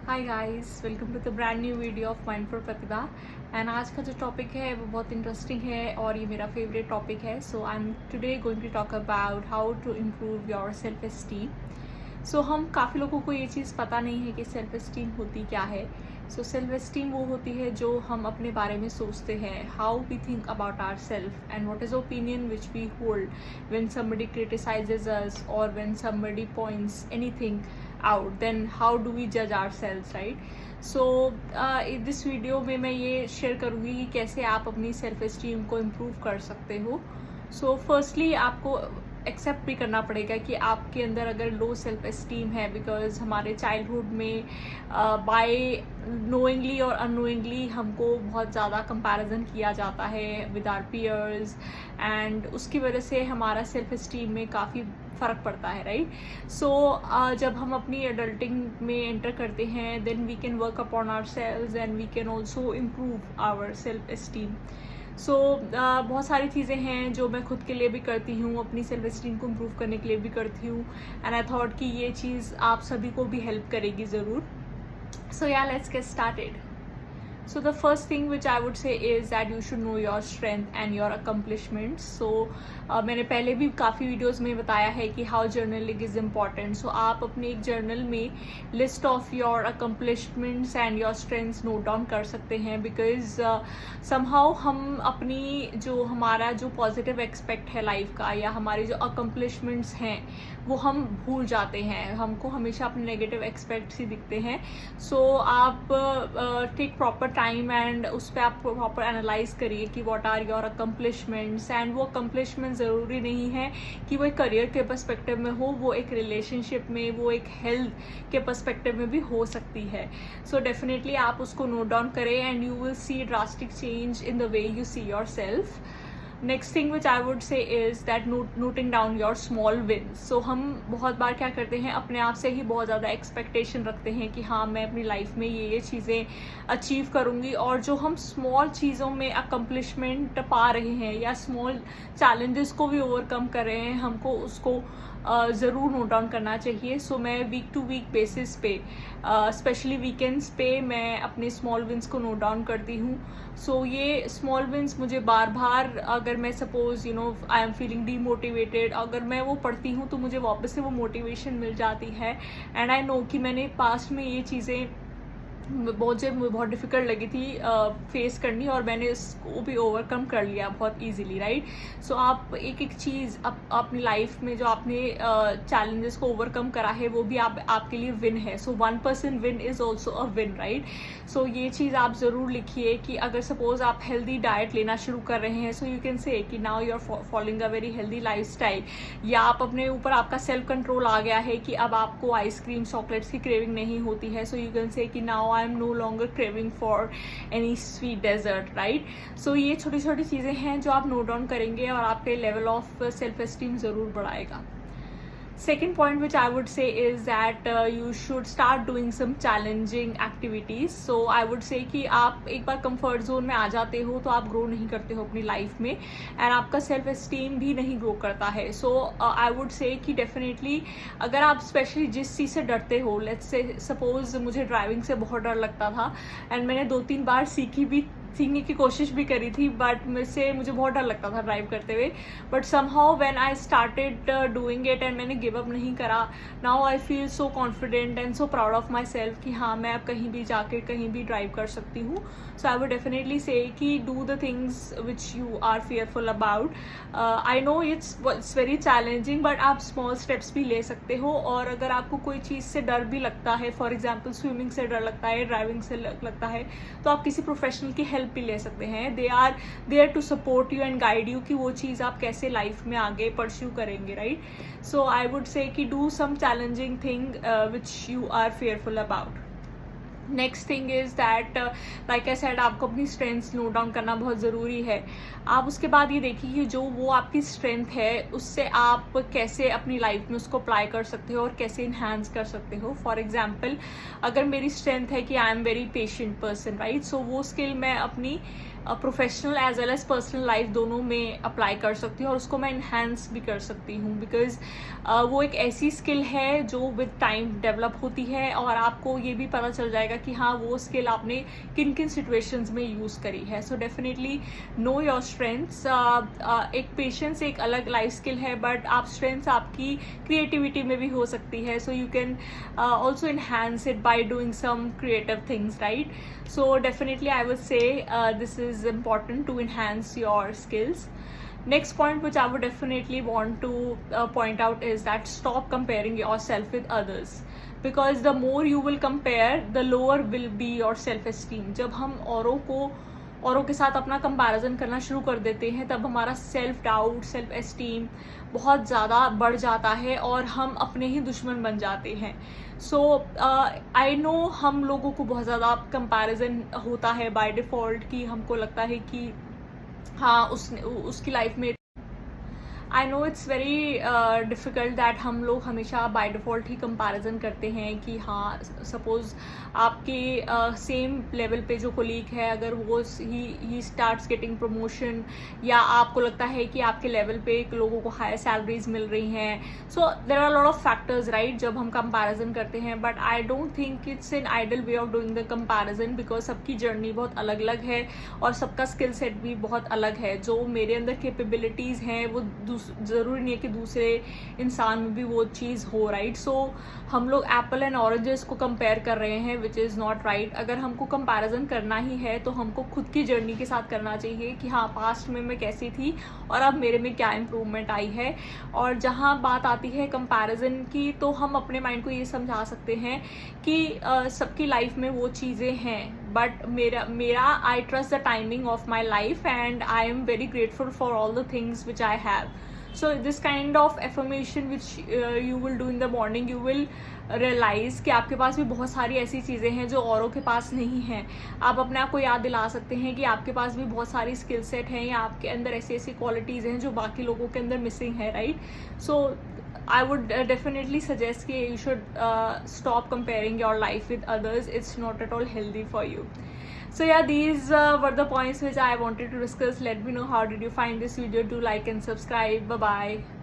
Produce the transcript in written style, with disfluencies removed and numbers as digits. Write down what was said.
Hi guys, welcome to the brand new video of mind for Pratibha. And आज का जो topic है वो बहुत इंटरेस्टिंग है और ये मेरा फेवरेट टॉपिक है। So I am today going to talk about how to improve your self esteem. सो हम काफ़ी लोगों को ये चीज़ पता नहीं है कि सेल्फ एस्टीम होती क्या है। सो सेल्फ एस्टीम वो होती है जो हम अपने बारे में सोचते हैं, how we think about our self and what is opinion which we hold when somebody criticises us और when somebody points anything out, then how do we judge ourselves, right? So इस वीडियो में मैं ये share करूँगी कि कैसे आप अपनी सेल्फ एस्टीम को इम्प्रूव कर सकते हो। सो फर्स्टली आपको एक्सेप्ट भी करना पड़ेगा कि आपके अंदर अगर लो सेल्फ एस्टीम है, बिकॉज हमारे चाइल्डहुड में बाय नोइंगली और अननोइंगली हमको बहुत ज़्यादा कंपैरिजन किया जाता है विद आवर पीयर्स एंड उसकी वजह से हमारा सेल्फ एस्टीम में काफ़ी फ़र्क पड़ता है, राइट? सो जब हम अपनी एडल्टिंग में एंटर करते हैं then we can work upon our selves and we can also improve our self esteem. So बहुत सारी चीज़ें हैं जो मैं खुद के लिए भी करती हूँ, अपनी सेल्फ एस्टीम को इम्प्रूव करने के लिए भी करती हूँ एंड आई थॉट कि ये चीज़ आप सभी को भी हेल्प करेगी ज़रूर। सो या let's get started. So the first thing which I would say is that you should know your strength and your accomplishments. So मैंने पहले भी काफ़ी वीडियोस में बताया है कि how journaling is important. So आप अपने एक जर्नल में list of your accomplishments and your strengths note down कर सकते हैं, because somehow हम अपनी जो हमारा जो positive aspect है लाइफ का या हमारे जो accomplishments हैं वो हम भूल जाते हैं, हमको हमेशा अपने नेगेटिव एस्पेक्ट्स ही दिखते हैं। सो आप टेक प्रॉपर टाइम एंड उस पर आप प्रॉपर एनालाइज करिए कि what are your accomplishments. And वो अकम्पलिशमेंट ज़रूरी नहीं है कि वो एक करियर के पर्सपेक्टिव में हो, वो एक रिलेशनशिप में, वो एक हेल्थ के पर्सपेक्टिव में भी हो सकती है। सो डेफिनेटली आप उसको नोट डाउन करें and you will see drastic change in the way you see yourself. Next thing which I would say is that noting down your small wins. So हम बहुत बार क्या करते हैं, अपने आप से ही बहुत ज़्यादा एक्सपेक्टेशन रखते हैं कि हाँ मैं अपनी लाइफ में ये चीज़ें अचीव करूँगी, और जो हम स्मॉल चीज़ों में अकम्पलिशमेंट पा रहे हैं या स्मॉल चैलेंजेस को भी ओवरकम कर रहे हैं, हमको उसको ज़रूर नोट डाउन करना चाहिए। सो मैं वीक टू वीक बेसिस पे स्पेशली वीकेंड्स पे मैं अपने स्मॉल विन्स को नोट डाउन करती हूँ। सो ये स्मॉल विन्स मुझे बार बार, अगर मैं suppose I am feeling demotivated, अगर मैं वो पढ़ती हूँ तो मुझे वापस से वो मोटिवेशन मिल जाती है। एंड आई नो कि मैंने पास्ट में ये चीज़ें बहुत डिफ़िकल्ट लगी थी फेस करनी, और मैंने इसको भी ओवरकम कर लिया बहुत इजीली, राइट? सो आप एक एक चीज़ अपनी लाइफ में जो आपने चैलेंजेस को ओवरकम करा है वो भी आपके लिए विन है। So 1% win is also a win, right? So ये चीज़ आप ज़रूर लिखिए कि अगर सपोज आप हेल्दी डाइट लेना शुरू कर रहे हैं, सो यू कैन से कि now you are following a very healthy lifestyle, या आप अपने ऊपर आपका सेल्फ कंट्रोल आ गया है कि अब आपको आइसक्रीम चॉकलेट्स की क्रेविंग नहीं होती है। सो यू कैन से कि now I am no longer craving for any sweet dessert, right? So ये छोटी छोटी चीज़ें हैं जो आप नोट डाउन करेंगे और आपके लेवल ऑफ सेल्फ एस्टीम ज़रूर बढ़ाएगा। Second point which I would say is that you should start doing some challenging activities. So I would say कि आप एक बार comfort zone में आ जाते हो तो आप grow नहीं करते हो अपनी life में, and आपका self esteem भी नहीं grow करता है। So I would say कि definitely अगर आप specially जिस चीज़ से डरते हो, let's say suppose मुझे ड्राइविंग से बहुत डर लगता था एंड मैंने 2-3 बार सीखने की कोशिश भी करी थी, बट मुझे बहुत डर लगता था ड्राइव करते हुए। But somehow when I started doing it and मैंने गिव अप नहीं करा, now I feel so confident and so proud of my self कि हाँ मैं अब कहीं भी जाकर कहीं भी ड्राइव कर सकती हूँ। सो आई वुड डेफिनेटली से कि do the things which you are fearful about. I know it's very challenging, but आप स्मॉल स्टेप्स भी ले सकते हो। और अगर आपको कोई चीज़ से डर भी लगता है, फॉर एग्जाम्पल स्विमिंग से डर लगता है, ड्राइविंग से लगता है, तो आप किसी प्रोफेशनल की हेल्प भी ले सकते हैं। They are there to support you and guide you कि वो चीज़ आप कैसे लाइफ में आगे परस्यू करेंगे, right? So I would say कि do some challenging thing which you are fearful about. Next thing is that like I said, आपको अपनी स्ट्रेंथ्स नोट डाउन करना बहुत ज़रूरी है। आप उसके बाद ये देखिए कि जो वो आपकी स्ट्रेंथ है उससे आप कैसे अपनी लाइफ में उसको अप्लाई कर सकते हो और कैसे इन्हांस कर सकते हो। फॉर एग्जाम्पल, अगर मेरी स्ट्रेंथ है कि I am very patient person, right? So वो स्किल मैं अपनी professional as well as personal life दोनों में अप्लाई कर सकती हूँ और उसको मैं इन्हेंस भी कर सकती हूँ, बिकॉज वो एक ऐसी स्किल है जो विद टाइम डेवलप होती है और आपको ये भी पता चल जाएगा कि हाँ वो स्किल आपने किन किन सिचुएशंस में यूज़ करी है. So definitely know your strengths. एक पेशेंस एक अलग लाइफ स्किल है, बट आप स्ट्रेंथ्स आपकी क्रिएटिविटी में भी हो सकती है. So you can also enhance it by doing some creative things, right? So definitely I would say this is important to enhance your skills. Next point which I would definitely want to point out is that stop comparing yourself with others, because the more you will compare, the lower will be your self esteem. जब हम औरों के साथ अपना comparison करना शुरू कर देते हैं तब हमारा सेल्फ डाउट, सेल्फ एस्टीम बहुत ज़्यादा बढ़ जाता है और हम अपने ही दुश्मन बन जाते हैं. सो आई नो हम लोगों को बहुत ज़्यादा कंपैरिजन होता है बाय डिफ़ॉल्ट, कि हमको लगता है कि हाँ उसकी लाइफ में आई know it's very difficult that हम लोग हमेशा बाय डिफ़ॉल्ट ही कंपैरिजन करते हैं कि हाँ सपोज़ आपके सेम लेवल पे जो कोलीग है, अगर वो ही स्टार्ट्स गेटिंग प्रमोशन, या आपको लगता है कि आपके लेवल पे लोगों को हायर सैलरीज मिल रही हैं. So there are lot of factors, right, जब हम कंपैरिजन करते हैं. But I don't think it's an ideal way of doing the comparison, because सबकी जर्नी बहुत अलग अलग है और सबका स्किल सेट भी बहुत अलग है. जो मेरे अंदर कैपेबिलिटीज़ हैं वो ज़रूरी नहीं है कि दूसरे इंसान में भी वो चीज़ हो, राइट? सो हम लोग एप्पल एंड ऑरेंजेस को कंपेयर कर रहे हैं, विच इज़ नॉट राइट. अगर हमको कंपैरिजन करना ही है तो हमको खुद की जर्नी के साथ करना चाहिए कि हाँ पास्ट में मैं कैसी थी और अब मेरे में क्या इम्प्रूवमेंट आई है. और जहाँ बात आती है कंपैरिजन की, तो हम अपने माइंड को ये समझा सकते हैं कि सबकी लाइफ में वो चीज़ें हैं, बट मेरा I trust the timing of my life and I am very grateful for all the things which I have. So this kind of affirmation which you will do in the morning, you will realize कि आपके पास भी बहुत सारी ऐसी चीज़ें हैं जो औरों के पास नहीं हैं. आप अपने आप को याद दिला सकते हैं कि आपके पास भी बहुत सारी स्किल सेट हैं या आपके अंदर ऐसी ऐसी क्वालिटीज़ हैं जो बाकी लोगों के अंदर मिसिंग है, right? So I would definitely suggest कि you should stop comparing your life with others. It's not at all healthy for you. So yeah, these were the points which I wanted to discuss. Let me know how did you find this video. Do like and subscribe. Bye bye.